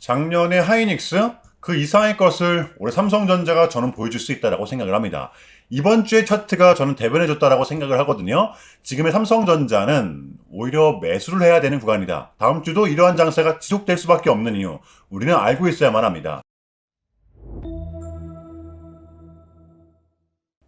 작년에 하이닉스 그 이상의 것을 올해 삼성전자가 저는 보여줄 수 있다라고 생각을 합니다. 이번 주의 차트가 저는 대변해줬다라고 생각을 하거든요. 지금의 삼성전자는 오히려 매수를 해야 되는 구간이다. 다음 주도 이러한 장세가 지속될 수밖에 없는 이유, 우리는 알고 있어야만 합니다.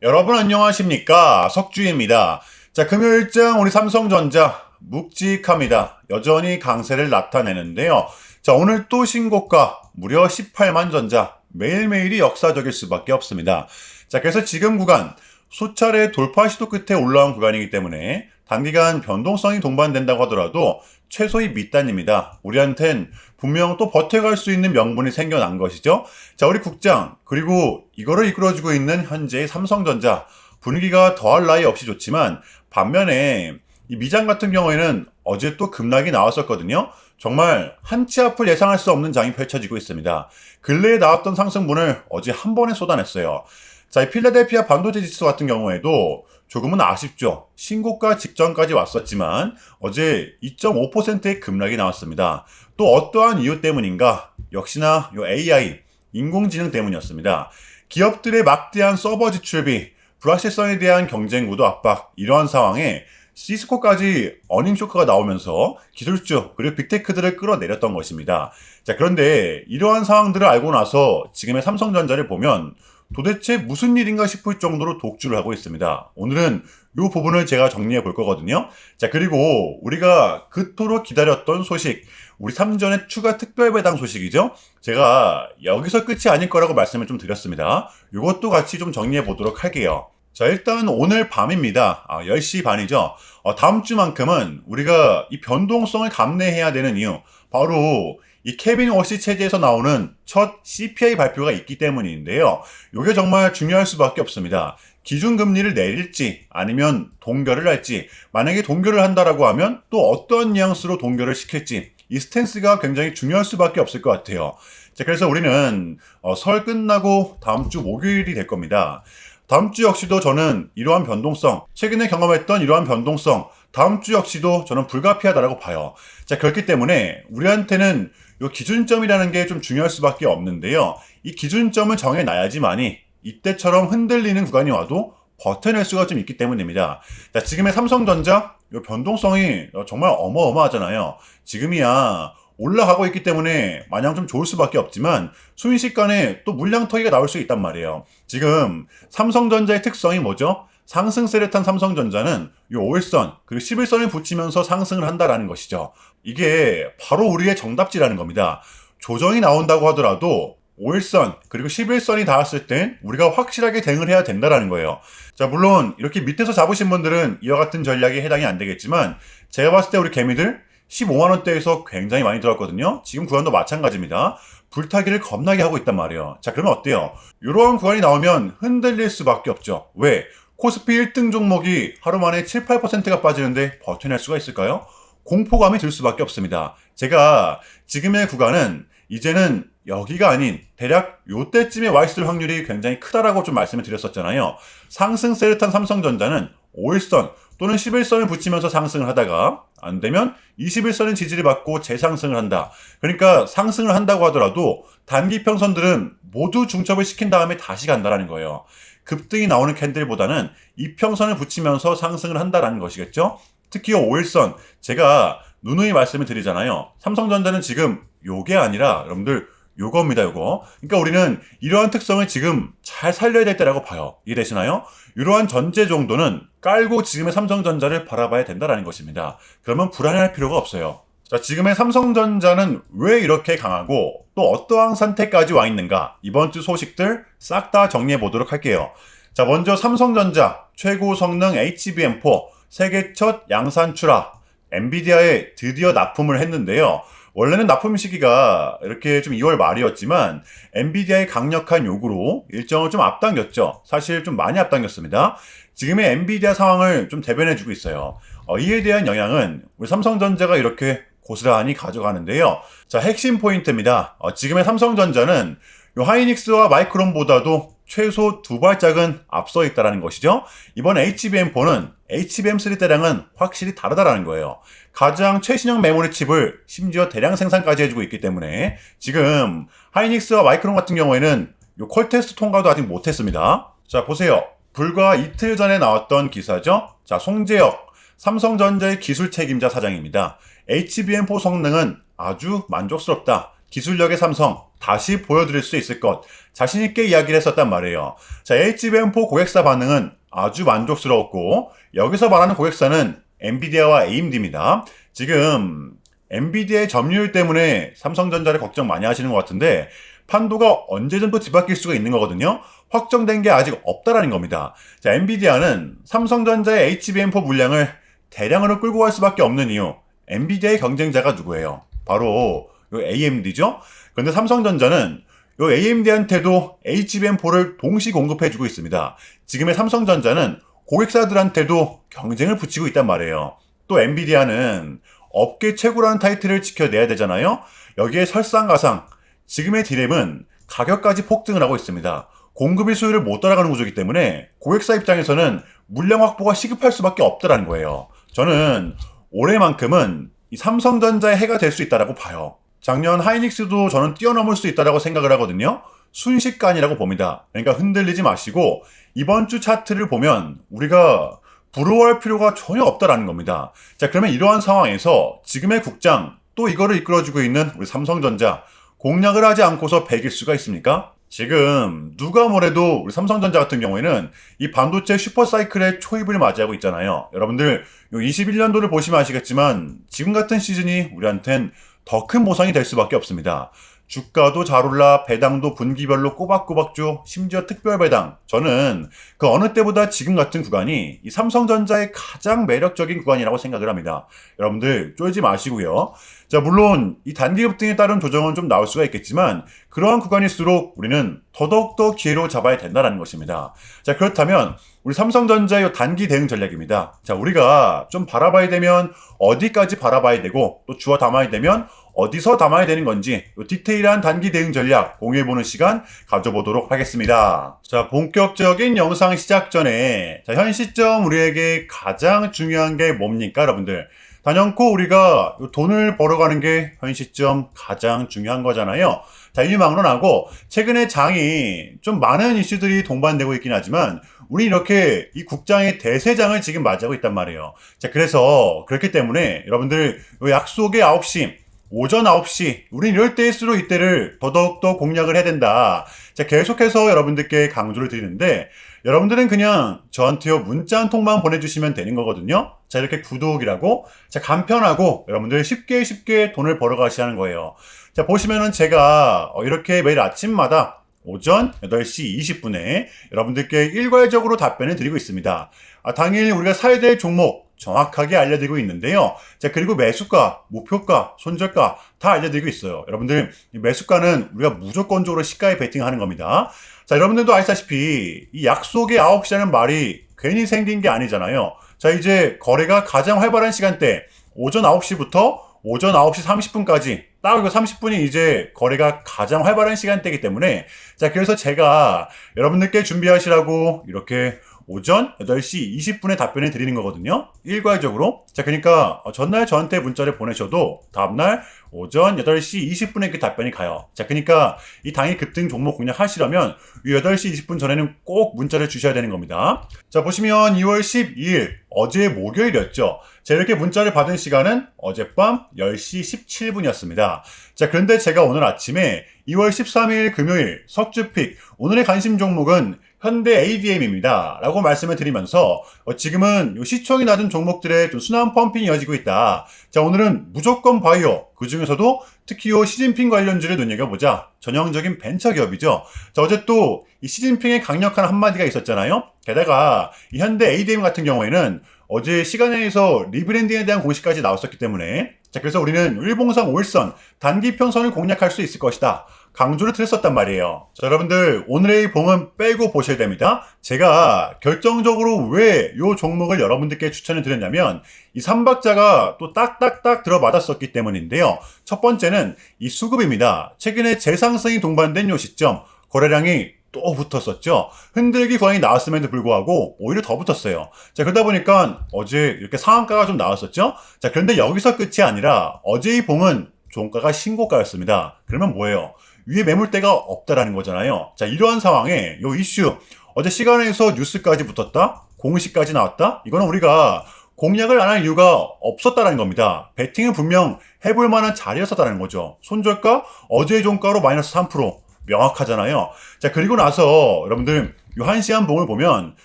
여러분 안녕하십니까, 석주입니다. 자, 금요일장 우리 삼성전자 묵직합니다. 여전히 강세를 나타내는데요. 자, 오늘 또 신고가 무려 18만 전자, 매일매일이 역사적일 수밖에 없습니다. 자, 그래서 지금 구간 수차례 돌파 시도 끝에 올라온 구간이기 때문에 단기간 변동성이 동반된다고 하더라도 최소의 밑단입니다. 우리한텐 분명 또 버텨갈 수 있는 명분이 생겨난 것이죠. 자, 우리 국장, 그리고 이거를 이끌어주고 있는 현재의 삼성전자, 분위기가 더할 나위 없이 좋지만 반면에 이 미장 같은 경우에는 어제 또 급락이 나왔었거든요. 정말 한치 앞을 예상할 수 없는 장이 펼쳐지고 있습니다. 근래에 나왔던 상승분을 어제 한 번에 쏟아냈어요. 자, 이 필라델피아 반도체 지수 같은 경우에도 조금은 아쉽죠. 신고가 직전까지 왔었지만 어제 2.5%의 급락이 나왔습니다. 또 어떠한 이유 때문인가? 역시나 요 AI, 인공지능 때문이었습니다. 기업들의 막대한 서버 지출비, 불확실성에 대한 경쟁 구도 압박, 이러한 상황에 시스코까지 어닝 쇼크가 나오면서 기술주 그리고 빅테크들을 끌어내렸던 것입니다. 자, 그런데 이러한 상황들을 알고 나서 지금의 삼성전자를 보면 도대체 무슨 일인가 싶을 정도로 독주를 하고 있습니다. 오늘은 이 부분을 제가 정리해 볼 거거든요. 자, 그리고 우리가 그토록 기다렸던 소식, 우리 삼전의 추가 특별 배당 소식이죠. 제가 여기서 끝이 아닐 거라고 말씀을 좀 드렸습니다. 이것도 같이 좀 정리해 보도록 할게요. 자, 일단 오늘 밤입니다. 10시 반이죠. 다음 주만큼은 우리가 이 변동성을 감내해야 되는 이유, 바로 이 케빈 워시 체제에서 나오는 첫 CPI 발표가 있기 때문인데요. 이게 정말 중요할 수밖에 없습니다. 기준금리를 내릴지 아니면 동결을 할지, 만약에 동결을 한다라고 하면 또 어떤 뉘앙스로 동결을 시킬지, 이 스탠스가 굉장히 중요할 수밖에 없을 것 같아요. 자, 그래서 우리는 설 끝나고 다음 주 목요일이 될 겁니다. 다음 주 역시도 저는 이러한 변동성, 최근에 경험했던 이러한 변동성, 다음 주 역시도 저는 불가피하다라고 봐요. 자, 그렇기 때문에 우리한테는 이 기준점이라는 게 좀 중요할 수밖에 없는데요. 이 기준점을 정해놔야지만이 이때처럼 흔들리는 구간이 와도 버텨낼 수가 좀 있기 때문입니다. 자, 지금의 삼성전자, 이 변동성이 정말 어마어마하잖아요. 지금이야 올라가고 있기 때문에 마냥 좀 좋을 수밖에 없지만 순식간에 또 물량 터기가 나올 수 있단 말이에요. 지금 삼성전자의 특성이 뭐죠? 상승세를 탄 삼성전자는 이 5일선 그리고 11선을 붙이면서 상승을 한다라는 것이죠. 이게 바로 우리의 정답지라는 겁니다. 조정이 나온다고 하더라도 5일선 그리고 11선이 닿았을 땐 우리가 확실하게 대응을 해야 된다라는 거예요. 자, 물론 이렇게 밑에서 잡으신 분들은 이와 같은 전략에 해당이 안 되겠지만 제가 봤을 때 우리 개미들 15만원대에서 굉장히 많이 들었거든요. 지금 구간도 마찬가지입니다. 불타기를 겁나게 하고 있단 말이에요. 자, 그러면 어때요? 이러한 구간이 나오면 흔들릴 수밖에 없죠. 왜? 코스피 1등 종목이 하루 만에 7, 8%가 빠지는데 버텨낼 수가 있을까요? 공포감이 들 수밖에 없습니다. 제가 지금의 구간은 이제는 여기가 아닌 대략 요때쯤에 와 있을 확률이 굉장히 크다라고 좀 말씀을 드렸었잖아요. 상승세를 탄 삼성전자는 5일선 또는 11선을 붙이면서 상승을 하다가 안 되면 21선의 지지를 받고 재상승을 한다. 그러니까 상승을 한다고 하더라도 단기 평선들은 모두 중첩을 시킨 다음에 다시 간다라는 거예요. 급등이 나오는 캔들보다는 이평선을 붙이면서 상승을 한다라는 것이겠죠. 특히 5일선, 제가 누누이 말씀을 드리잖아요. 삼성전자는 지금 요게 아니라 여러분들 요겁니다, 요거. 그러니까 우리는 이러한 특성을 지금 잘 살려야 될 때라고 봐요. 이해되시나요? 이러한 전제 정도는 깔고 지금의 삼성전자를 바라봐야 된다는 것입니다. 그러면 불안해할 필요가 없어요. 자, 지금의 삼성전자는 왜 이렇게 강하고 또 어떠한 상태까지 와 있는가? 이번 주 소식들 싹 다 정리해 보도록 할게요. 자, 먼저 삼성전자 최고 성능 HBM4 세계 첫 양산 출하, 엔비디아에 드디어 납품을 했는데요. 원래는 납품 시기가 이렇게 좀 2월 말이었지만 엔비디아의 강력한 요구로 일정을 좀 앞당겼죠. 사실 좀 많이 앞당겼습니다. 지금의 엔비디아 상황을 좀 대변해주고 있어요. 이에 대한 영향은 우리 삼성전자가 이렇게 고스란히 가져가는데요. 자, 핵심 포인트입니다. 지금의 삼성전자는 요 하이닉스와 마이크론보다도 최소 두 발짝은 앞서 있다는 것이죠. 이번 HBM4는 HBM3 때랑은 확실히 다르다라는 거예요. 가장 최신형 메모리 칩을 심지어 대량 생산까지 해주고 있기 때문에 지금 하이닉스와 마이크론 같은 경우에는 이 퀄테스트 통과도 아직 못했습니다. 자, 보세요. 불과 이틀 전에 나왔던 기사죠. 자, 송재혁 삼성전자의 기술 책임자 사장입니다. HBM4 성능은 아주 만족스럽다. 기술력의 삼성 다시 보여드릴 수 있을 것 자신있게 이야기를 했었단 말이에요. 자, HBM4 고객사 반응은 아주 만족스러웠고 여기서 말하는 고객사는 엔비디아와 AMD입니다. 지금 엔비디아의 점유율 때문에 삼성전자를 걱정 많이 하시는 것 같은데 판도가 언제든 또 뒤바뀔 수가 있는 거거든요. 확정된 게 아직 없다라는 겁니다. 자, 엔비디아는 삼성전자의 HBM4 물량을 대량으로 끌고 갈 수밖에 없는 이유, 엔비디아의 경쟁자가 누구예요? 바로 요 AMD죠. 그런데 삼성전자는 요 AMD한테도 HBM4를 동시 공급해주고 있습니다. 지금의 삼성전자는 고객사들한테도 경쟁을 붙이고 있단 말이에요. 또 엔비디아는 업계 최고라는 타이틀을 지켜내야 되잖아요. 여기에 설상가상 지금의 디램은 가격까지 폭등을 하고 있습니다. 공급의 수요를 못 따라가는 구조이기 때문에 고객사 입장에서는 물량 확보가 시급할 수밖에 없다는 거예요. 저는 올해만큼은 이 삼성전자의 해가 될 수 있다고 봐요. 작년 하이닉스도 저는 뛰어넘을 수 있다고 생각을 하거든요. 순식간이라고 봅니다. 그러니까 흔들리지 마시고 이번 주 차트를 보면 우리가 부러워할 필요가 전혀 없다라는 겁니다. 자, 그러면 이러한 상황에서 지금의 국장 또 이거를 이끌어주고 있는 우리 삼성전자 공략을 하지 않고서 배길 수가 있습니까? 지금 누가 뭐래도 우리 삼성전자 같은 경우에는 이 반도체 슈퍼사이클의 초입을 맞이하고 있잖아요. 여러분들 21년도를 보시면 아시겠지만 지금 같은 시즌이 우리한텐 더 큰 보상이 될 수밖에 없습니다. 주가도 잘 올라 배당도 분기별로 꼬박꼬박 줘 심지어 특별 배당. 저는 그 어느 때보다 지금 같은 구간이 이 삼성전자의 가장 매력적인 구간이라고 생각을 합니다. 여러분들 쫄지 마시고요. 자, 물론 이 단기 급등에 따른 조정은 좀 나올 수가 있겠지만 그러한 구간일수록 우리는 더더욱더 기회로 잡아야 된다는 것입니다. 자, 그렇다면 우리 삼성전자의 단기 대응 전략입니다. 자, 우리가 좀 바라봐야 되면 어디까지 바라봐야 되고 또 주워 담아야 되면 어디서 담아야 되는 건지 디테일한 단기 대응 전략 공유해보는 시간 가져보도록 하겠습니다. 자, 본격적인 영상 시작 전에 자, 현 시점 우리에게 가장 중요한 게 뭡니까, 여러분들? 단연코 우리가 돈을 벌어가는 게 현 시점 가장 중요한 거잖아요. 자, 일망론하고 최근에 장이 좀 많은 이슈들이 동반되고 있긴 하지만 우리 이렇게 이 국장의 대세장을 지금 맞이하고 있단 말이에요. 자, 그래서 그렇기 때문에 여러분들 약속의 9시 오전 9시 우린 이럴 때일수록 이때를 더더욱더 공략을 해야 된다. 자, 계속해서 여러분들께 강조를 드리는데 여러분들은 그냥 저한테요 문자 한 통만 보내주시면 되는 거거든요. 자, 이렇게 구독이라고 자, 간편하고 여러분들 쉽게 돈을 벌어가시 하는 거예요. 자, 보시면은 제가 이렇게 매일 아침마다 오전 8시 20분에 여러분들께 일괄적으로 답변을 드리고 있습니다. 당일 우리가 사야 될 종목 정확하게 알려드리고 있는데요. 자, 그리고 매수가, 목표가, 손절가 다 알려드리고 있어요. 여러분들 매수가는 우리가 무조건적으로 시가에 베팅하는 겁니다. 자, 여러분들도 아시다시피 이 약속의 9시라는 말이 괜히 생긴 게 아니잖아요. 자, 이제 거래가 가장 활발한 시간대 오전 9시부터 오전 9시 30분까지 딱 이거 30분이 이제 거래가 가장 활발한 시간대이기 때문에 자, 그래서 제가 여러분들께 준비하시라고 이렇게 오전 8시 20분에 답변을 드리는 거거든요. 일괄적으로. 자, 그러니까 전날 저한테 문자를 보내셔도 다음날 오전 8시 20분에 이렇게 답변이 가요. 자, 그러니까 이 당일 급등 종목 공략하시려면 이 8시 20분 전에는 꼭 문자를 주셔야 되는 겁니다. 자, 보시면 2월 12일 어제 목요일이었죠. 자, 이렇게 문자를 받은 시간은 어젯밤 10시 17분이었습니다. 자, 그런데 제가 오늘 아침에 2월 13일 금요일 석주픽 오늘의 관심 종목은 현대 ADM입니다. 라고 말씀을 드리면서 지금은 시총이 낮은 종목들의 좀 순환 펌핑이 이어지고 있다. 자, 오늘은 무조건 바이오 그 중에서도 특히 시진핑 관련주를 눈여겨보자. 전형적인 벤처 기업이죠. 자, 어제 또 이 시진핑의 강력한 한마디가 있었잖아요. 게다가 이 현대 ADM 같은 경우에는 어제 시간에서 리브랜딩에 대한 공시까지 나왔었기 때문에 자, 그래서 우리는 일봉상 5일선 단기 평선을 공략할 수 있을 것이다. 강조를 드렸었단 말이에요. 자, 여러분들 오늘의 봉은 빼고 보셔야 됩니다. 제가 결정적으로 왜 이 종목을 여러분들께 추천을 드렸냐면 이 3박자가 또 딱딱딱 들어맞았었기 때문인데요. 첫 번째는 이 수급입니다. 최근에 재상승이 동반된 이 시점 거래량이 또 붙었었죠. 흔들기 구간이 나왔음에도 불구하고 오히려 더 붙었어요. 자, 그러다 보니까 어제 이렇게 상한가가 좀 나왔었죠. 자, 그런데 여기서 끝이 아니라 어제 이 봉은 종가가 신고가였습니다. 그러면 뭐예요? 위에 매물대가 없다라는 거잖아요. 자, 이러한 상황에 요 이슈 어제 시간에서 뉴스까지 붙었다, 공시까지 나왔다. 이거는 우리가 공략을 안 할 이유가 없었다는 겁니다. 베팅은 분명 해볼 만한 자리였었다는 거죠. 손절가 어제의 종가로 마이너스 3%. 명확하잖아요. 자, 그리고 나서 여러분들 이 한시한 봉을 보면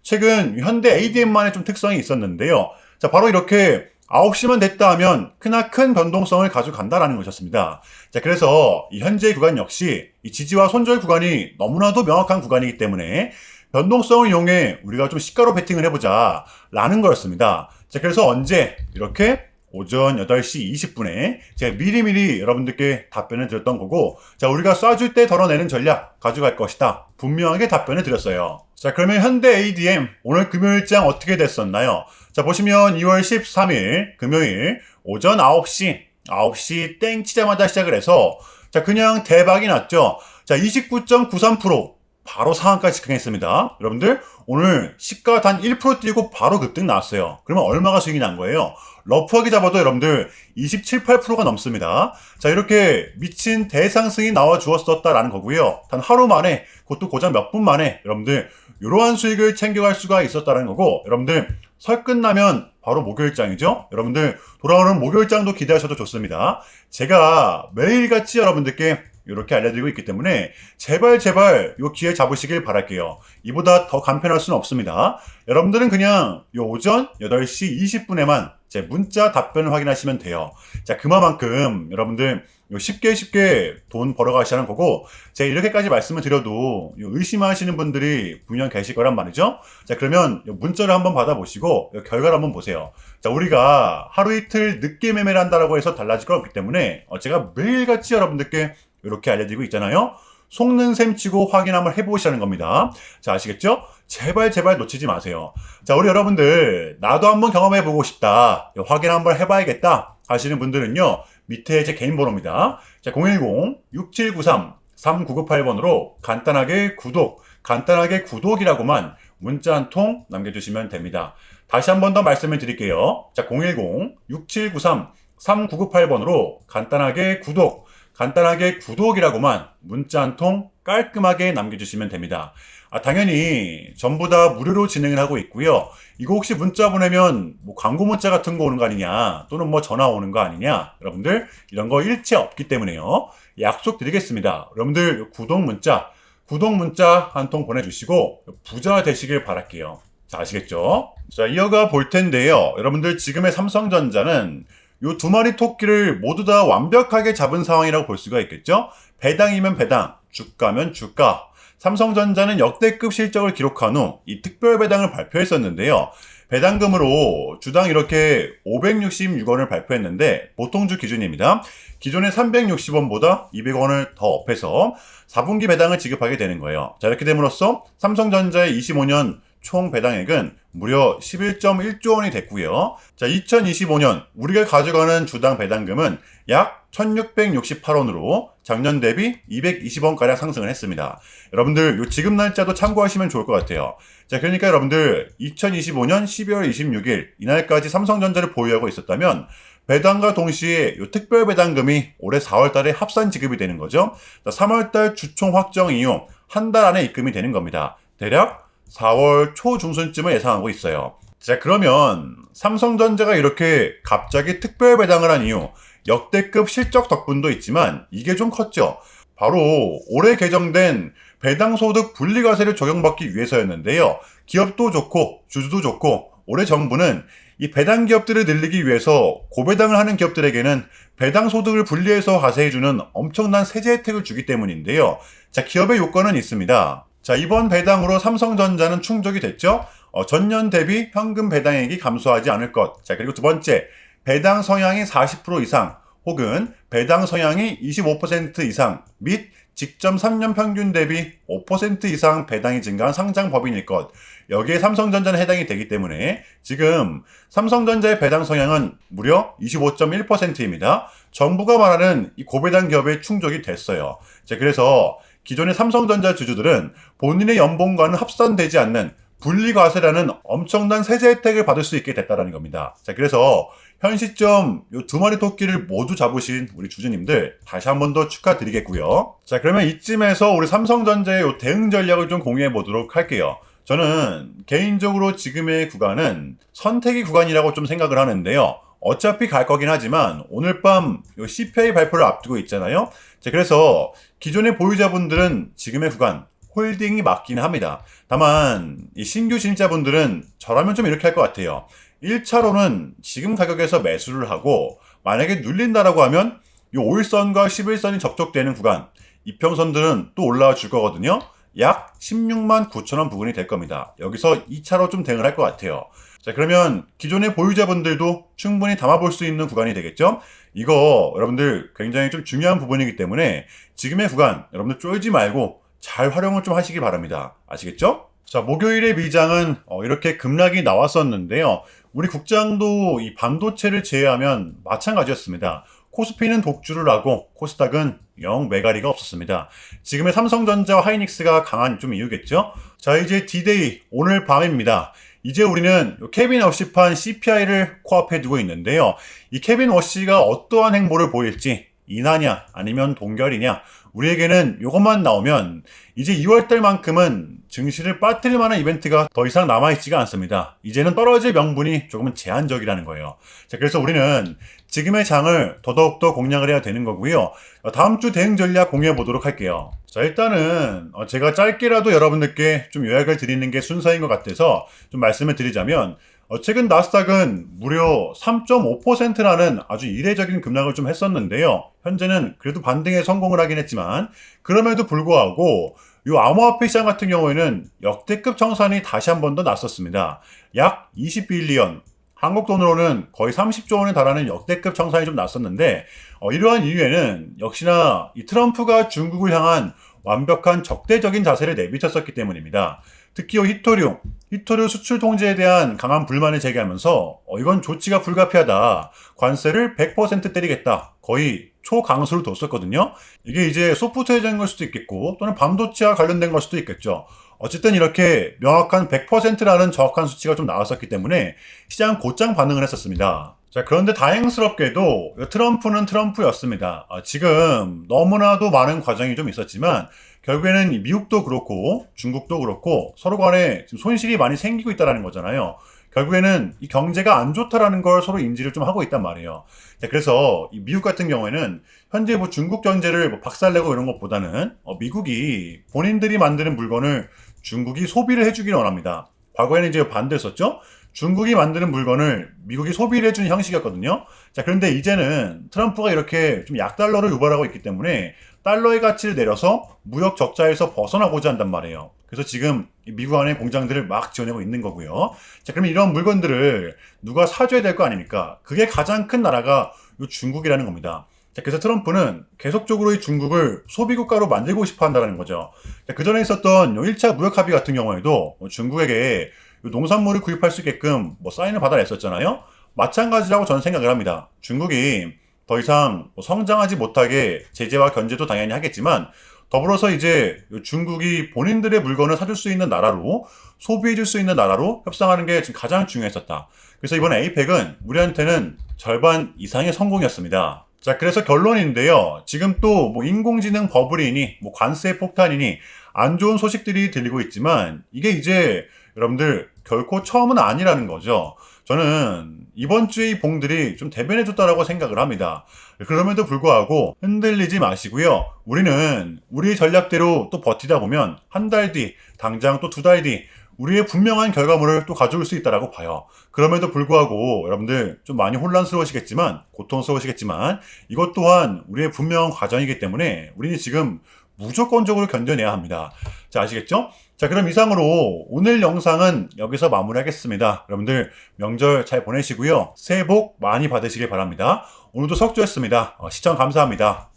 최근 현대 ADM만의 좀 특성이 있었는데요. 자, 바로 이렇게 9시만 됐다 하면 크나큰 변동성을 가져간다라는 것이었습니다. 자, 그래서 이 현재 구간 역시 이 지지와 손절 구간이 너무나도 명확한 구간이기 때문에 변동성을 이용해 우리가 좀 시가로 베팅을 해보자 라는 거였습니다. 자, 그래서 언제 이렇게 오전 8시 20분에 제가 미리미리 여러분들께 답변을 드렸던 거고, 자, 우리가 쏴줄 때 덜어내는 전략 가져갈 것이다. 분명하게 답변을 드렸어요. 자, 그러면 현대 ADM 오늘 금요일장 어떻게 됐었나요? 자, 보시면 2월 13일 금요일 오전 9시 땡 치자마자 시작을 해서 자, 그냥 대박이 났죠. 자, 29.93% 바로 상한까지 직행했습니다. 여러분들 오늘 시가 단 1% 뛰고 바로 급등 나왔어요. 그러면 얼마가 수익이 난 거예요? 러프하게 잡아도 여러분들 27, 8%가 넘습니다. 자, 이렇게 미친 대상승이 나와 주었었다라는 거고요. 단 하루 만에, 그것도 고작 몇 분 만에 여러분들 이러한 수익을 챙겨갈 수가 있었다는 거고, 여러분들 설 끝나면 바로 목요일장이죠. 여러분들 돌아오는 목요일장도 기대하셔도 좋습니다. 제가 매일같이 여러분들께 이렇게 알려드리고 있기 때문에 제발 요 기회 잡으시길 바랄게요. 이보다 더 간편할 수는 없습니다. 여러분들은 그냥 요 오전 8시 20분에만 제 문자 답변을 확인하시면 돼요. 자, 그만큼 여러분들 쉽게 돈 벌어가시라는 거고, 제가 이렇게까지 말씀을 드려도 의심하시는 분들이 분명 계실 거란 말이죠. 자, 그러면 문자를 한번 받아보시고 결과를 한번 보세요. 자, 우리가 하루 이틀 늦게 매매를 한다라고 해서 달라질 건 없기 때문에 제가 매일같이 여러분들께 이렇게 알려드리고 있잖아요. 속는 셈 치고 확인 한번 해보시라는 겁니다. 자, 아시겠죠? 제발 놓치지 마세요. 자, 우리 여러분들 나도 한번 경험해보고 싶다, 확인 한번 해봐야겠다 하시는 분들은요, 밑에 제 개인 번호입니다. 자, 010-6793-3998번으로 간단하게 구독이라고만 문자 한 통 남겨주시면 됩니다. 다시 한 번 더 말씀을 드릴게요. 자, 010-6793-3998번으로 간단하게 구독이라고만 문자 한 통 깔끔하게 남겨주시면 됩니다. 당연히 전부 다 무료로 진행을 하고 있고요. 이거 혹시 문자 보내면 뭐 광고 문자 같은 거 오는 거 아니냐, 또는 뭐 전화 오는 거 아니냐, 여러분들 이런 거 일체 없기 때문에요. 약속드리겠습니다. 여러분들 구독 문자 한 통 보내주시고 부자 되시길 바랄게요. 자, 아시겠죠? 자, 이어가 볼 텐데요. 여러분들 지금의 삼성전자는 요 두 마리 토끼를 모두 다 완벽하게 잡은 상황이라고 볼 수가 있겠죠? 배당이면 배당, 주가면 주가. 삼성전자는 역대급 실적을 기록한 후 이 특별 배당을 발표했었는데요. 배당금으로 주당 이렇게 566원을 발표했는데 보통주 기준입니다. 기존의 360원보다 200원을 더 업해서 4분기 배당을 지급하게 되는 거예요. 자, 이렇게 됨으로써 삼성전자의 25년 총 배당액은 무려 11.1조 원이 됐고요. 자, 2025년 우리가 가져가는 주당 배당금은 약 1668원으로 작년 대비 220원가량 상승을 했습니다. 여러분들 요 지급 날짜도 참고하시면 좋을 것 같아요. 자, 그러니까 여러분들 2025년 12월 26일 이날까지 삼성전자를 보유하고 있었다면 배당과 동시에 요 특별 배당금이 올해 4월 달에 합산 지급이 되는 거죠. 자, 3월 달 주총 확정 이후 한 달 안에 입금이 되는 겁니다. 대략 4월 초 중순쯤을 예상하고 있어요. 자, 그러면 삼성전자가 이렇게 갑자기 특별 배당을 한 이유, 역대급 실적 덕분도 있지만 이게 좀 컸죠. 바로 올해 개정된 배당소득 분리과세를 적용받기 위해서였는데요. 기업도 좋고 주주도 좋고 올해 정부는 이 배당 기업들을 늘리기 위해서 고배당을 하는 기업들에게는 배당소득을 분리해서 과세해주는 엄청난 세제 혜택을 주기 때문인데요. 자, 기업의 요건은 있습니다. 자, 이번 배당으로 삼성전자는 충족이 됐죠. 전년 대비 현금 배당액이 감소하지 않을 것. 자, 그리고 두 번째, 배당 성향이 40% 이상 혹은 배당 성향이 25% 이상 및 직전 3년 평균 대비 5% 이상 배당이 증가한 상장 법인일 것. 여기에 삼성전자는 해당이 되기 때문에 지금 삼성전자의 배당 성향은 무려 25.1%입니다. 정부가 말하는 이 고배당 기업에 충족이 됐어요. 자, 그래서 기존의 삼성전자 주주들은 본인의 연봉과는 합산되지 않는 분리과세라는 엄청난 세제 혜택을 받을 수 있게 됐다는 겁니다. 자, 그래서 현 시점 요 두 마리 토끼를 모두 잡으신 우리 주주님들 다시 한 번 더 축하드리겠고요. 자, 그러면 이쯤에서 우리 삼성전자의 요 대응 전략을 좀 공유해 보도록 할게요. 저는 개인적으로 지금의 구간은 선택의 구간이라고 좀 생각을 하는데요. 어차피 갈 거긴 하지만 오늘 밤 요 CPI 발표를 앞두고 있잖아요. 자, 그래서 기존의 보유자분들은 지금의 구간 홀딩이 맞긴 합니다. 다만 이 신규 진입자분들은 저라면 좀 이렇게 할 것 같아요. 1차로는 지금 가격에서 매수를 하고 만약에 눌린다라고 하면 이 5일선과 11선이 접촉되는 구간 이평선들은 또 올라와 줄 거거든요. 약 16만 9천 원 부근이 될 겁니다. 여기서 2차로 좀 대응을 할 것 같아요. 자, 그러면 기존의 보유자분들도 충분히 담아볼 수 있는 구간이 되겠죠? 이거 여러분들 굉장히 좀 중요한 부분이기 때문에 지금의 구간 여러분들 쫄지 말고 잘 활용을 좀 하시기 바랍니다. 아시겠죠? 자, 목요일의 미장은 이렇게 급락이 나왔었는데요. 우리 국장도 이 반도체를 제외하면 마찬가지였습니다. 코스피는 독주를 하고 코스닥은 영 매가리가 없었습니다. 지금의 삼성전자와 하이닉스가 강한 좀 이유겠죠? 자, 이제 D-Day 오늘 밤입니다. 이제 우리는 케빈 워시판 CPI를 코앞에 두고 있는데요. 이 케빈 워시가 어떠한 행보를 보일지 인하냐 아니면 동결이냐 우리에게는 이것만 나오면 이제 2월달만큼은 증시를 빠뜨릴 만한 이벤트가 더 이상 남아있지가 않습니다. 이제는 떨어질 명분이 조금은 제한적이라는 거예요. 자, 그래서 우리는 지금의 장을 더더욱더 공략을 해야 되는 거고요. 다음 주 대응 전략 공유해 보도록 할게요. 자, 일단은 제가 짧게라도 여러분들께 좀 요약을 드리는 게 순서인 것 같아서 좀 말씀을 드리자면 최근 나스닥은 무려 3.5%라는 아주 이례적인 급락을 좀 했었는데요. 현재는 그래도 반등에 성공을 하긴 했지만 그럼에도 불구하고 이 암호화폐 시장 같은 경우에는 역대급 청산이 다시 한 번 더 났었습니다. 약 20빌리언, 한국 돈으로는 거의 30조 원에 달하는 역대급 청산이 좀 났었는데 이러한 이유에는 역시나 이 트럼프가 중국을 향한 완벽한 적대적인 자세를 내비쳤었기 때문입니다. 특히 히토류 수출 통제에 대한 강한 불만을 제기하면서 이건 조치가 불가피하다. 관세를 100% 때리겠다. 거의 초강수를 뒀었거든요. 이게 이제 소프트웨어적인 걸 수도 있겠고 또는 반도체와 관련된 걸 수도 있겠죠. 어쨌든 이렇게 명확한 100%라는 정확한 수치가 좀 나왔었기 때문에 시장 곧장 반응을 했었습니다. 자, 그런데 다행스럽게도 트럼프는 트럼프였습니다. 지금 너무나도 많은 과정이 좀 있었지만 결국에는 미국도 그렇고 중국도 그렇고 서로 간에 지금 손실이 많이 생기고 있다는 거잖아요. 결국에는 이 경제가 안 좋다라는 걸 서로 인지를 좀 하고 있단 말이에요. 자, 그래서 이 미국 같은 경우에는 현재 뭐 중국 경제를 뭐 박살내고 이런 것보다는 미국이 본인들이 만드는 물건을 중국이 소비를 해주기를 원합니다. 과거에는 이제 반대였었죠. 중국이 만드는 물건을 미국이 소비를 해주는 형식이었거든요. 자, 그런데 이제는 트럼프가 이렇게 좀 약달러를 유발하고 있기 때문에 달러의 가치를 내려서 무역 적자에서 벗어나고자 한단 말이에요. 그래서 지금 미국 안에 공장들을 막 지어내고 있는 거고요. 자, 그러면 이런 물건들을 누가 사줘야 될 거 아닙니까? 그게 가장 큰 나라가 이 중국이라는 겁니다. 자, 그래서 트럼프는 계속적으로 이 중국을 소비국가로 만들고 싶어 한다는 거죠. 자, 그 전에 있었던 1차 무역 합의 같은 경우에도 중국에게 농산물을 구입할 수 있게끔 사인을 받아냈었잖아요. 마찬가지라고 저는 생각을 합니다. 중국이 더 이상 성장하지 못하게 제재와 견제도 당연히 하겠지만 더불어서 이제 중국이 본인들의 물건을 사줄 수 있는 나라로 소비해줄 수 있는 나라로 협상하는 게 지금 가장 중요했었다. 그래서 이번 에이펙은 우리한테는 절반 이상의 성공이었습니다. 자, 그래서 결론인데요. 지금 또 인공지능 버블이니 관세 폭탄이니 안 좋은 소식들이 들리고 있지만 이게 이제 여러분들 결코 처음은 아니라는 거죠. 저는 이번 주에 이 봉들이 좀 대변해줬다라고 생각을 합니다. 그럼에도 불구하고 흔들리지 마시고요. 우리는 우리의 전략대로 또 버티다 보면 한 달 뒤, 당장 또 2달 뒤 우리의 분명한 결과물을 또 가져올 수 있다라고 봐요. 그럼에도 불구하고 여러분들 좀 많이 혼란스러우시겠지만 고통스러우시겠지만 이것 또한 우리의 분명한 과정이기 때문에 우리는 지금 무조건적으로 견뎌내야 합니다. 자, 아시겠죠? 자, 그럼 이상으로 오늘 영상은 여기서 마무리하겠습니다. 여러분들 명절 잘 보내시고요. 새해 복 많이 받으시길 바랍니다. 오늘도 석주였습니다. 시청 감사합니다.